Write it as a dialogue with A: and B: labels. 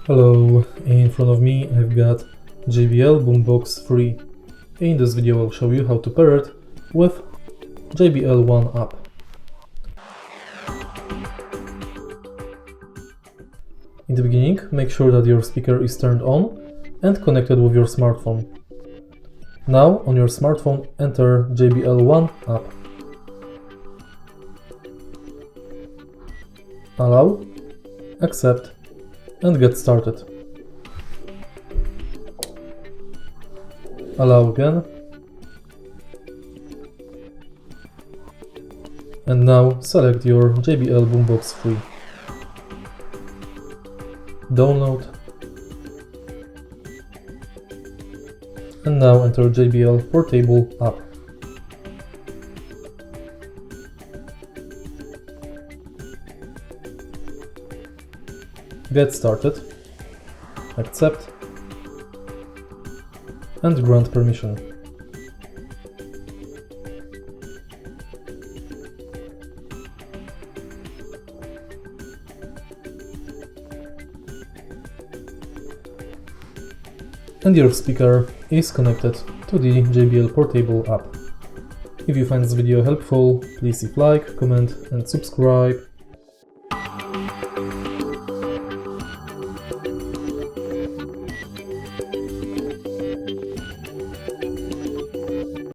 A: Hello, in front of me I've got JBL Boombox 3. In this video I'll show you how to pair it with JBL One app. In the beginning, make sure that your speaker is turned on and connected with your smartphone. Now on your smartphone enter JBL One app. Allow, accept and get started. Allow again. And now select your JBL Boombox 3. Download. And now enter JBL Portable app. Get started, accept, and grant permission. And your speaker is connected to the JBL Portable app. If you find this video helpful, please leave like, comment and subscribe.